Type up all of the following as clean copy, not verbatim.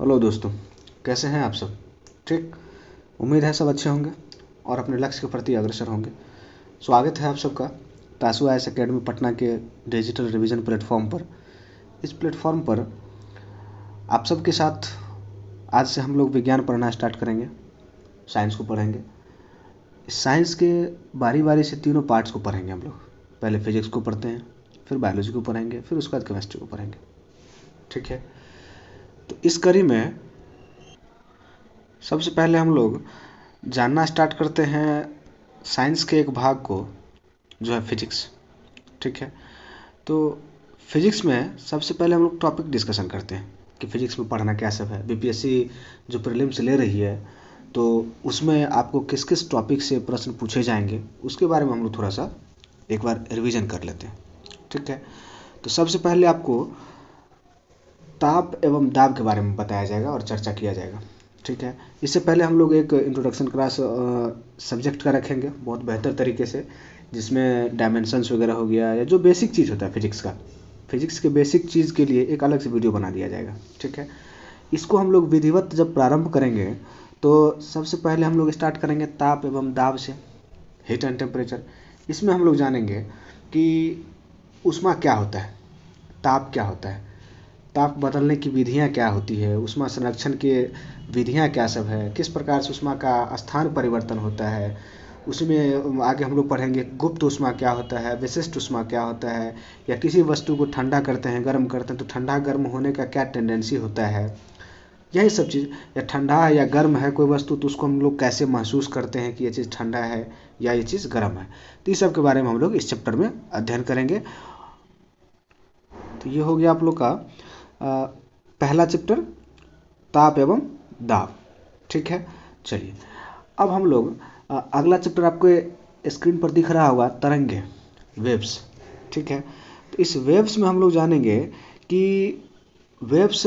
Hello दोस्तों, कैसे हैं आप सब? ठीक। उम्मीद है सब अच्छे होंगे और अपने लक्ष्य के प्रति अग्रसर होंगे। स्वागत है आप सबका तासु आईएएस एकेडमी पटना के डिजिटल रिवीजन प्लेटफॉर्म पर। इस प्लेटफॉर्म पर आप सबके साथ आज से हम लोग विज्ञान पढ़ना स्टार्ट करेंगे। साइंस को पढ़ेंगे। साइंस के बारी बारी से तीनों पार्ट्स को पढ़ेंगे हम लोग। पहले फिजिक्स को पढ़ते हैं, फिर बायोलॉजी को पढ़ेंगे, फिर उसके बाद केमिस्ट्री को पढ़ेंगे। ठीक है। तो इस कड़ी में सबसे पहले हम लोग जानना स्टार्ट करते हैं साइंस के एक भाग को, जो है फिजिक्स। ठीक है। तो फिजिक्स में सबसे पहले हम लोग टॉपिक डिस्कशन करते हैं कि फिजिक्स में पढ़ना क्या सब है। बीपीएससी जो प्रीलिम्स ले रही है तो उसमें आपको किस किस टॉपिक से प्रश्न पूछे जाएंगे उसके बारे में हम लोग थोड़ा सा एक बार रिवीजन कर लेते हैं। ठीक है। तो सबसे पहले आपको ताप एवं दाब के बारे में बताया जाएगा और चर्चा किया जाएगा। ठीक है। इससे पहले हम लोग एक इंट्रोडक्शन क्लास सब्जेक्ट का रखेंगे बहुत बेहतर तरीके से, जिसमें डायमेंशंस वगैरह हो गया या जो बेसिक चीज़ होता है फिजिक्स का, फिजिक्स के बेसिक चीज़ के लिए एक अलग से वीडियो बना दिया जाएगा। ठीक है। इसको हम लोग विधिवत जब प्रारंभ करेंगे तो सबसे पहले हम लोग स्टार्ट करेंगे ताप एवं दाब से, हीट एंड टेम्परेचर। इसमें हम लोग जानेंगे कि ऊष्मा क्या होता है, ताप क्या होता है, ताप बदलने की विधियाँ क्या होती है, ऊष्मा संरक्षण के विधियाँ क्या सब है, किस प्रकार से ऊष्मा का स्थान परिवर्तन होता है। उसमें आगे हम लोग पढ़ेंगे गुप्त ऊष्मा क्या होता है, विशिष्ट ऊष्मा क्या होता है, या किसी वस्तु को ठंडा करते हैं गर्म करते हैं तो ठंडा गर्म होने का क्या टेंडेंसी होता है। यही सब चीज़, या ठंडा या गर्म है कोई वस्तु तो उसको हम लोग कैसे महसूस करते हैं कि ये चीज़ ठंडा है या ये चीज़ गर्म है। तो इस सब के बारे में हम लोग इस चैप्टर में अध्ययन करेंगे। तो ये हो गया आप लोग का पहला चैप्टर, ताप एवं दाब। ठीक है। चलिए अब हम लोग अगला चैप्टर आपको स्क्रीन पर दिख रहा होगा, तरंगे, वेव्स। ठीक है। तो इस वेव्स में हम लोग जानेंगे कि वेव्स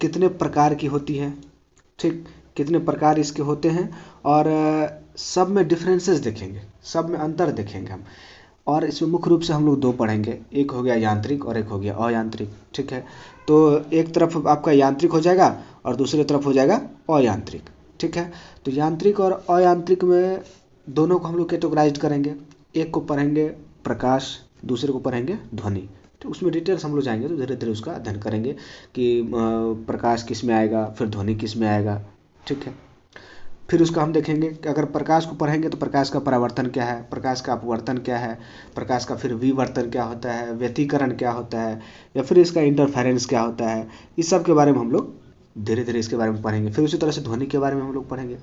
कितने प्रकार की होती है। ठीक, कितने प्रकार इसके होते हैं और सब में डिफरेंसेस देखेंगे, सब में अंतर देखेंगे हम। और इसमें मुख्य रूप से हम लोग दो पढ़ेंगे, एक हो गया यांत्रिक और एक हो गया अयांत्रिक। ठीक है। तो एक तरफ आपका यांत्रिक हो जाएगा और दूसरी तरफ हो जाएगा अयांत्रिक। ठीक है। तो यांत्रिक और अयांत्रिक में दोनों को हम लोग कैटेगराइज करेंगे। एक को पढ़ेंगे प्रकाश, दूसरे को पढ़ेंगे ध्वनि। तो उसमें डिटेल्स हम लोग जाएंगे तो धीरे धीरे उसका अध्ययन करेंगे कि प्रकाश किस में आएगा, फिर ध्वनि किस में आएगा। ठीक है। फिर उसका हम देखेंगे कि अगर प्रकाश को पढ़ेंगे तो प्रकाश का परावर्तन क्या है, प्रकाश का अपवर्तन क्या है, प्रकाश का फिर विवर्तन क्या होता है, व्यतिकरण क्या होता है, या फिर इसका इंटरफेरेंस क्या होता है। इस सब के बारे में हम लोग धीरे धीरे इसके बारे में पढ़ेंगे। फिर उसी तरह से ध्वनि के बारे में हम लोग पढ़ेंगे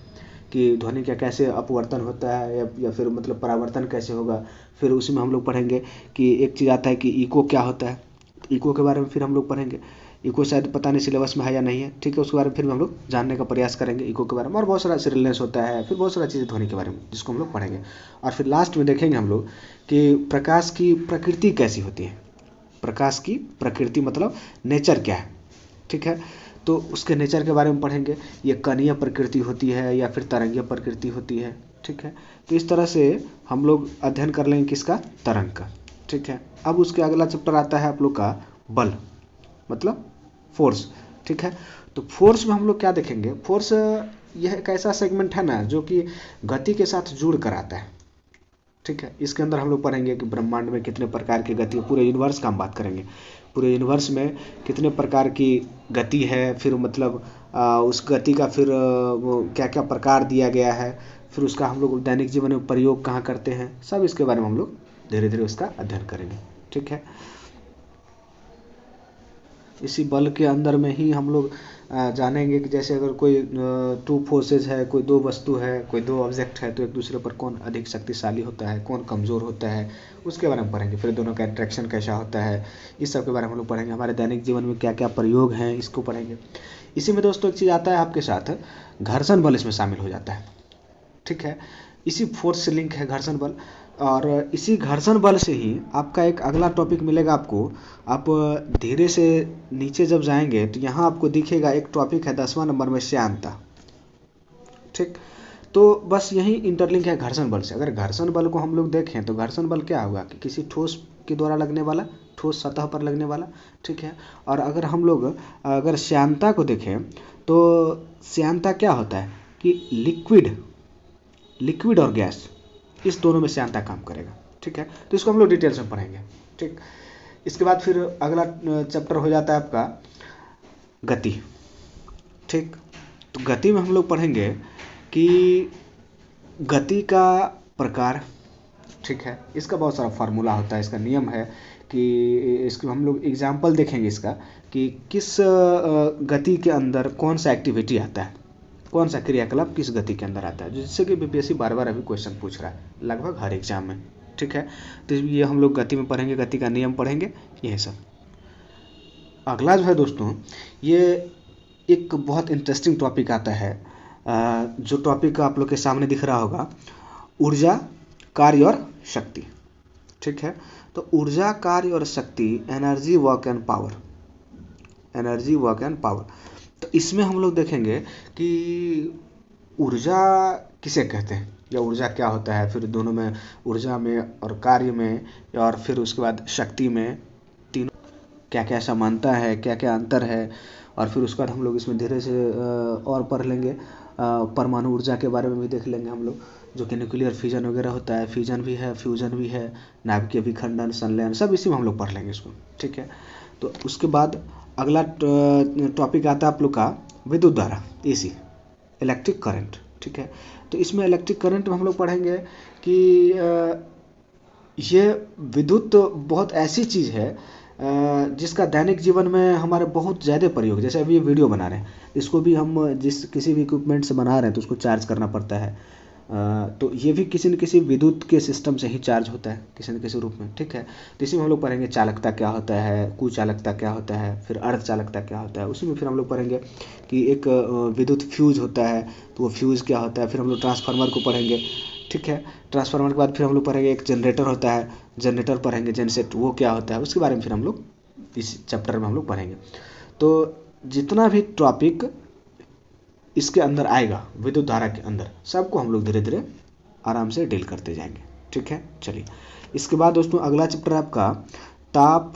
कि ध्वनि का कैसे अपवर्तन होता है या फिर मतलब परावर्तन कैसे होगा। फिर उसी में हम लोग पढ़ेंगे कि एक चीज़ आता है कि इको क्या होता है, तो इको के बारे में फिर हम लोग पढ़ेंगे। इको शायद पता नहीं सिलेबस में है या नहीं है। ठीक है। उसके बारे में फिर हम लोग जानने का प्रयास करेंगे इको के बारे में, और बहुत सारा सिरिलेंस होता है, फिर बहुत सारा चीज़ें ध्वनि के बारे में जिसको हम लोग पढ़ेंगे। और फिर लास्ट में देखेंगे हम लोग कि प्रकाश की प्रकृति कैसी होती है। प्रकाश की प्रकृति मतलब नेचर क्या है। ठीक है। तो उसके नेचर के बारे में पढ़ेंगे, ये कणीय प्रकृति होती है या फिर तरंगीय प्रकृति होती है। ठीक है। तो इस तरह से हम लोग अध्ययन कर लेंगे किसका, तरंग का। ठीक है। अब उसके अगला चैप्टर आता है आप लोग का बल, मतलब फोर्स। ठीक है। तो फोर्स में हम लोग क्या देखेंगे, फोर्स यह एक ऐसा सेगमेंट है ना जो कि गति के साथ जुड़ कर आता है। ठीक है। इसके अंदर हम लोग पढ़ेंगे कि ब्रह्मांड में कितने प्रकार की गति, पूरे यूनिवर्स का हम बात करेंगे, पूरे यूनिवर्स में कितने प्रकार की गति है, फिर मतलब उस गति का फिर वो क्या क्या प्रकार दिया गया है, फिर उसका हम लोग दैनिक जीवन में प्रयोग कहाँ करते हैं, सब इसके बारे में हम लोग धीरे धीरे उसका अध्ययन करेंगे। ठीक है। इसी बल के अंदर में ही हम लोग जानेंगे कि जैसे अगर कोई टू फोर्सेज है, कोई दो वस्तु है, कोई दो ऑब्जेक्ट है, तो एक दूसरे पर कौन अधिक शक्तिशाली होता है, कौन कमज़ोर होता है, उसके बारे में पढ़ेंगे। फिर दोनों का इंट्रैक्शन कैसा होता है, इस सब के बारे में हम लोग पढ़ेंगे। हमारे दैनिक जीवन में क्या क्या प्रयोग हैं इसको पढ़ेंगे। इसी में दोस्तों एक चीज़ आता है आपके साथ, घर्षण बल इसमें शामिल हो जाता है। ठीक है। इसी फोर्स से लिंक है घर्षण बल, और इसी घर्षण बल से ही आपका एक अगला टॉपिक मिलेगा आपको। आप धीरे से नीचे जब जाएंगे तो यहाँ आपको दिखेगा एक टॉपिक है 10वां नंबर में, श्यानता। ठीक। तो बस यही इंटरलिंक है घर्षण बल से। अगर घर्षण बल को हम लोग देखें तो घर्षण बल क्या होगा कि किसी ठोस के द्वारा लगने वाला ठोस सतह पर लगने वाला, ठीक है। और अगर हम लोग अगर श्यानता को देखें तो श्यानता क्या होता है कि लिक्विड और गैस, इस दोनों में श्यानता काम करेगा, ठीक है। तो इसको हम लोग डिटेल्स में पढ़ेंगे, ठीक। इसके बाद फिर अगला चैप्टर हो जाता है आपका गति, ठीक। तो गति में हम लोग पढ़ेंगे कि गति का प्रकार, ठीक है। इसका बहुत सारा फार्मूला होता है, इसका नियम है कि इसको हम लोग एग्जाम्पल देखेंगे इसका कि किस गति के अंदर कौन सा एक्टिविटी आता है, कौन सा क्रियाकलाप किस गति के अंदर आता है, जिससे कि बीपीएससी बार बार अभी क्वेश्चन पूछ रहा है लगभग हर एग्जाम में, ठीक है। तो ये हम लोग गति में पढ़ेंगे, गति का नियम पढ़ेंगे, यही सब। अगला जो है दोस्तों, ये एक बहुत इंटरेस्टिंग टॉपिक आता है, जो टॉपिक आप लोग के सामने दिख रहा होगा, ऊर्जा, कार्य और शक्ति, ठीक है। तो ऊर्जा, कार्य और शक्ति, energy, work and power, energy, work and power. तो इसमें हम लोग देखेंगे कि ऊर्जा किसे कहते हैं या ऊर्जा क्या होता है, फिर दोनों में, ऊर्जा में और कार्य में, और फिर उसके बाद शक्ति में, तीनों क्या क्या समानता है, क्या क्या अंतर है। और फिर उसके बाद हम लोग इसमें धीरे से और पढ़ लेंगे, परमाणु ऊर्जा के बारे में भी देख लेंगे हम लोग, जो कि न्यूक्लियर फिजन वगैरह होता है, फिजन भी है, फ्यूजन भी है, नाभिकीय विखंडन, संलयन, सब इसी में हम लोग पढ़ लेंगे इसको, ठीक है। तो उसके बाद अगला टॉपिक आता है आप लोग का विद्युत धारा, एसी, इलेक्ट्रिक करंट, ठीक है। तो इसमें इलेक्ट्रिक करंट में हम लोग पढ़ेंगे कि ये विद्युत बहुत ऐसी चीज़ है जिसका दैनिक जीवन में हमारे बहुत ज़्यादा प्रयोग, जैसे अभी ये वीडियो बना रहे हैं, इसको भी हम जिस किसी भी इक्विपमेंट से बना रहे हैं तो उसको चार्ज करना पड़ता है, तो ये भी किसी न किसी विद्युत के सिस्टम से ही चार्ज होता है किसी न किसी रूप में, ठीक है। तो इसी में हम लोग पढ़ेंगे चालकता क्या होता है, कुचालकता क्या होता है, फिर अर्धचालकता क्या होता है। उसी में फिर हम लोग पढ़ेंगे कि एक विद्युत फ्यूज होता है, तो वो फ्यूज क्या होता है। फिर हम लोग ट्रांसफार्मर को पढ़ेंगे, ठीक है। ट्रांसफार्मर के बाद फिर हम लोग पढ़ेंगे एक जनरेटर होता है, जनरेटर पढ़ेंगे, जनसेट, वो क्या होता है, उसके बारे में फिर हम लोग इस चैप्टर में हम लोग पढ़ेंगे। तो जितना भी टॉपिक इसके अंदर आएगा विद्युत धारा के अंदर, सबको हम लोग धीरे धीरे आराम से डील करते जाएंगे, ठीक है। चलिए, इसके बाद दोस्तों अगला चैप्टर आपका दाब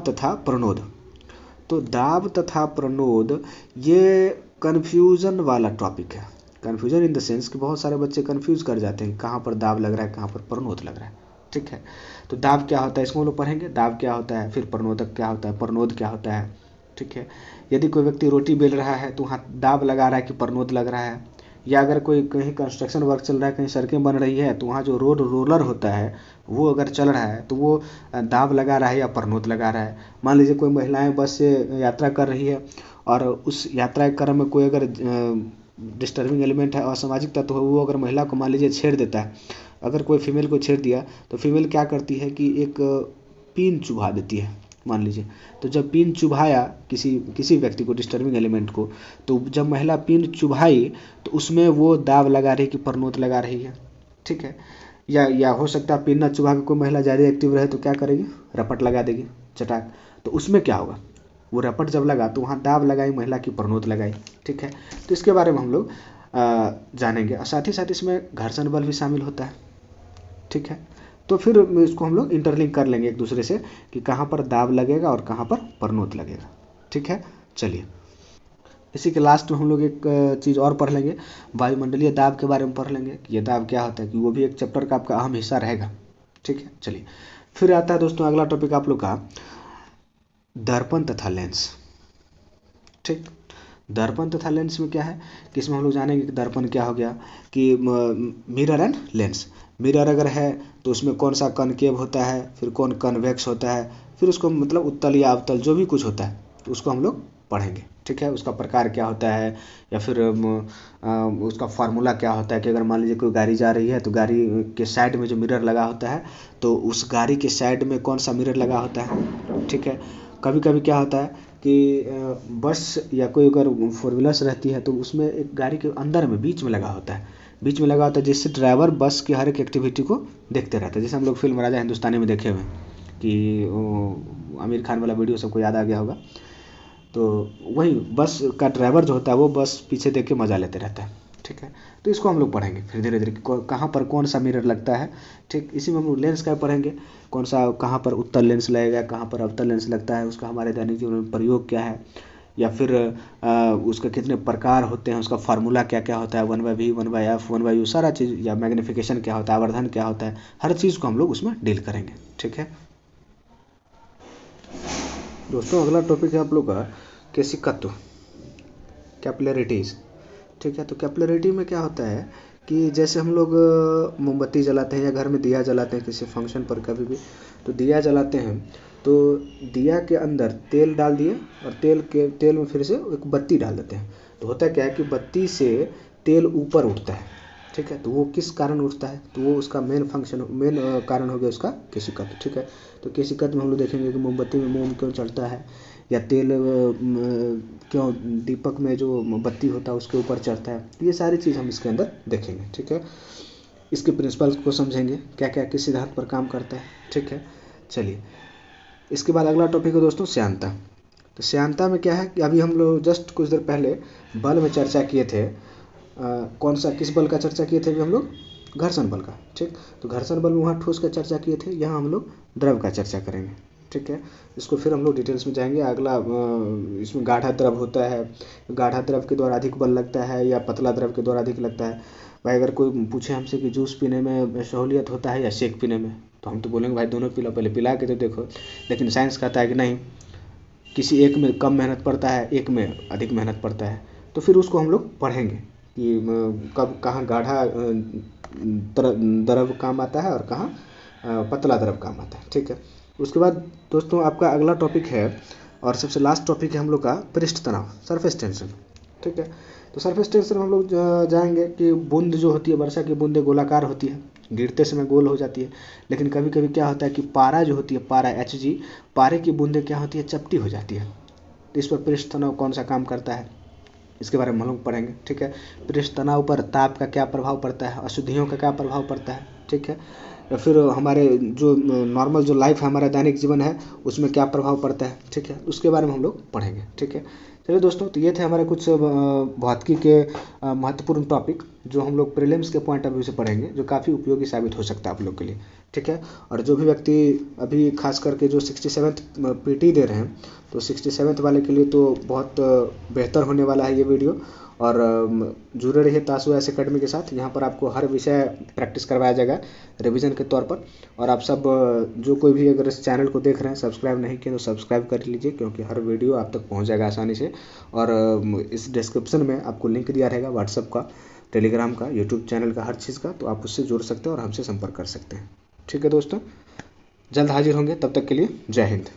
तथा प्रणोद। तो दाब तथा प्रणोद ये कन्फ्यूज़न वाला टॉपिक है। कन्फ्यूजन इन द सेंस कि बहुत सारे बच्चे कन्फ्यूज़ कर जाते हैं कहाँ पर दाब लग रहा है, कहाँ पर प्रणोद लग रहा है, ठीक है। तो दाब क्या होता है इसको हम लोग पढ़ेंगे, दाब क्या होता है, फिर प्रणोदक क्या होता है, प्रणोद क्या होता है, ठीक है। यदि कोई व्यक्ति रोटी बेल रहा है तो वहाँ दाब लगा रहा है कि प्रणोद लग रहा है, या अगर कोई कहीं कंस्ट्रक्शन वर्क चल रहा है, कहीं सड़कें बन रही है, तो वहाँ जो रोड रोलर होता है वो अगर चल रहा है तो वो दाब लगा रहा है या प्रणोद लगा रहा है। मान लीजिए कोई महिलाएं बस से यात्रा कर रही है और उस यात्रा के क्रम में कोई अगर डिस्टर्बिंग एलिमेंट है, असामाजिक तत्व है, वो अगर महिला को मान लीजिए छेड़ देता है, अगर कोई फीमेल को छेड़ दिया तो फीमेल क्या करती है कि एक पिन चुभा देती है मान लीजिए। तो जब पिन चुभाया किसी व्यक्ति को, डिस्टर्बिंग एलिमेंट को, तो जब महिला पिन चुभाई तो उसमें वो दाब लगा रही है कि प्रणोद लगा रही है, ठीक है। या हो सकता है पिन न चुभा के कोई महिला ज़्यादा एक्टिव रहे तो क्या करेगी, रपट लगा देगी चटाक, तो उसमें क्या होगा, वो रपट जब लगा तो वहाँ दाब लगाई महिला की, प्रणोद लगाई, ठीक है। तो इसके बारे में हम लोग जानेंगे, और साथ ही साथ इसमें घर्षण बल भी शामिल होता है, ठीक है। तो फिर इसको हम लोग इंटरलिंक कर लेंगे एक दूसरे से कि कहाँ पर दाब लगेगा और कहाँ पर प्रणोद लगेगा, ठीक है। चलिए, इसी के लास्ट में हम लोग एक चीज़ और पढ़ लेंगे, वायुमंडलीय दाब के बारे में पढ़ लेंगे कि ये दाब क्या होता है, कि वो भी एक चैप्टर का आपका अहम हिस्सा रहेगा, ठीक है। चलिए, फिर आता है दोस्तों अगला टॉपिक आप लोग का दर्पण तथा लेंस, ठीक। दर्पण तथा लेंस में क्या है कि इसमें हम लोग जानेंगे कि दर्पण क्या हो गया, कि मिरर एंड लेंस। मिरर अगर है तो उसमें कौन सा कनकेव होता है, फिर कौन कन्वेक्स होता है, फिर उसको मतलब उत्तल या अवतल जो भी कुछ होता है तो उसको हम लोग पढ़ेंगे, ठीक है। उसका प्रकार क्या होता है, या फिर उसका फार्मूला क्या होता है, कि अगर मान लीजिए कोई गाड़ी जा रही है तो गाड़ी के साइड में जो मिरर लगा होता है तो उस गाड़ी के साइड में कौन सा मिरर लगा होता है, ठीक है। कभी कभी क्या होता है कि बस या कोई अगर फोर व्हीलर्स रहती है तो उसमें एक गाड़ी के अंदर में बीच में लगा होता है, जिससे ड्राइवर बस की हर एक एक्टिविटी को देखते रहता है। जैसे हम लोग फिल्म राजा हिंदुस्तानी में देखे हुए हैं कि आमिर खान वाला वीडियो सबको याद आ गया होगा, तो वही बस का ड्राइवर जो होता है वो बस पीछे देख के मज़ा लेते रहता है, ठीक है। तो इसको हम लोग पढ़ेंगे फिर धीरे धीरे कहाँ पर कौन सा मिरर लगता है, ठीक। इसी में हम लोग लेंस का पढ़ेंगे, कौन सा कहाँ पर उत्तल लेंस लगेगा, कहाँ पर अवतल लेंस लगता है, उसका हमारे दैनिक जीवन में प्रयोग क्या है, या फिर उसके कितने प्रकार होते हैं, उसका फार्मूला क्या क्या होता है, 1/v 1/f 1/u सारा चीज़, या मैग्नीफिकेशन क्या होता है, आवर्धन क्या होता है, हर चीज़ को हम लोग उसमें डील करेंगे, ठीक है दोस्तों। अगला टॉपिक है आप लोग का केशिकत्व, कैपिलरिटीज़, ठीक है। तो कैपिलरिटी में क्या होता है कि जैसे हम लोग मोमबत्ती जलाते हैं या घर में दिया जलाते हैं किसी फंक्शन पर कभी भी, तो दिया जलाते हैं तो दिया के अंदर तेल डाल दिए और तेल में फिर से एक बत्ती डाल देते हैं। तो होता क्या है कि बत्ती से तेल ऊपर उठता है, ठीक है। तो वो किस कारण उठता है, तो वो उसका मेन कारण हो गया उसका केशिकत्व, ठीक है। तो केशिकत्व में हम लोग देखेंगे कि मोमबत्ती में मोम क्यों चढ़ता है, या तेल क्यों दीपक में जो बत्ती होता है उसके ऊपर चढ़ता है, ये सारी चीज़ हम इसके अंदर देखेंगे, ठीक है। इसके प्रिंसिपल्स को समझेंगे, क्या क्या किस सिद्धांत पर काम करता है, ठीक है। चलिए, इसके बाद अगला टॉपिक है दोस्तों श्यानता। तो श्यानता में क्या है कि अभी हम लोग जस्ट कुछ देर पहले बल में चर्चा किए थे, कौन सा किस बल का चर्चा किए थे अभी हम लोग, घर्षण बल का, ठीक। तो घर्षण बल में वहाँ ठोस का चर्चा किए थे, यहाँ हम लोग द्रव का चर्चा करेंगे, ठीक है। इसको फिर हम लोग डिटेल्स में जाएंगे। अगला इसमें गाढ़ा द्रव होता है, गाढ़ा द्रव के द्वारा अधिक बल लगता है या पतला द्रव के द्वारा अधिक लगता है। भाई अगर कोई पूछे हमसे कि जूस पीने में सहूलियत होता है या शेक पीने में, तो हम तो बोलेंगे भाई दोनों पी लो, पहले पिला के तो देखो। लेकिन साइंस कहता है कि नहीं, किसी एक में कम मेहनत पड़ता है, एक में अधिक मेहनत पड़ता है। तो फिर उसको हम लोग पढ़ेंगे कि कब कहाँ गाढ़ा द्रव काम आता है और कहाँ पतला द्रव काम आता है, ठीक है। उसके बाद दोस्तों आपका अगला टॉपिक है और सबसे लास्ट टॉपिक है हम लोग का पृष्ठ तनाव, सरफेस टेंशन, ठीक है। तो सरफेस टेंशन में हम लोग जाएंगे कि बूंद जो होती है, वर्षा की बूंदें गोलाकार होती है, गिरते समय गोल हो जाती है, लेकिन कभी कभी क्या होता है कि पारा जो होती है, पारा Hg, पारे की बूंदें क्या होती है, चपटी हो जाती है। तो इस पर पृष्ठ तनाव कौन सा काम करता है, इसके बारे में हम लोग पढ़ेंगे, ठीक है। पृष्ठ तनाव पर ताप का क्या प्रभाव पड़ता है, अशुद्धियों का क्या प्रभाव पड़ता है, ठीक है। या फिर हमारे जो नॉर्मल जो लाइफ है, हमारा दैनिक जीवन है, उसमें क्या प्रभाव पड़ता है, ठीक है। उसके बारे में हम लोग पढ़ेंगे, ठीक है। चलिए दोस्तों, तो ये थे हमारे कुछ भौतिकी के महत्वपूर्ण टॉपिक जो हम लोग प्रीलिम्स के पॉइंट ऑफ व्यू से पढ़ेंगे, जो काफ़ी उपयोगी साबित हो सकता है आप लोग के लिए, ठीक है। और जो भी व्यक्ति अभी खास करके जो 67th PT दे रहे हैं, तो 67th वाले के लिए तो बहुत बेहतर होने वाला है ये वीडियो। और जुड़े रहिए तासु एस एकेडमी के साथ, यहाँ पर आपको हर विषय प्रैक्टिस करवाया जाएगा रिवीजन के तौर पर। और आप सब जो कोई भी अगर इस चैनल को देख रहे हैं, सब्सक्राइब नहीं किए तो सब्सक्राइब कर लीजिए, क्योंकि हर वीडियो आप तक पहुँच जाएगा आसानी से। और इस डिस्क्रिप्शन में आपको लिंक दिया रहेगा व्हाट्सएप का, टेलीग्राम का, यूट्यूब चैनल का, हर चीज़ का, तो आप उससे जुड़ सकते हैं और हमसे संपर्क कर सकते हैं, ठीक है दोस्तों। जल्द हाजिर होंगे, तब तक के लिए जय हिंद।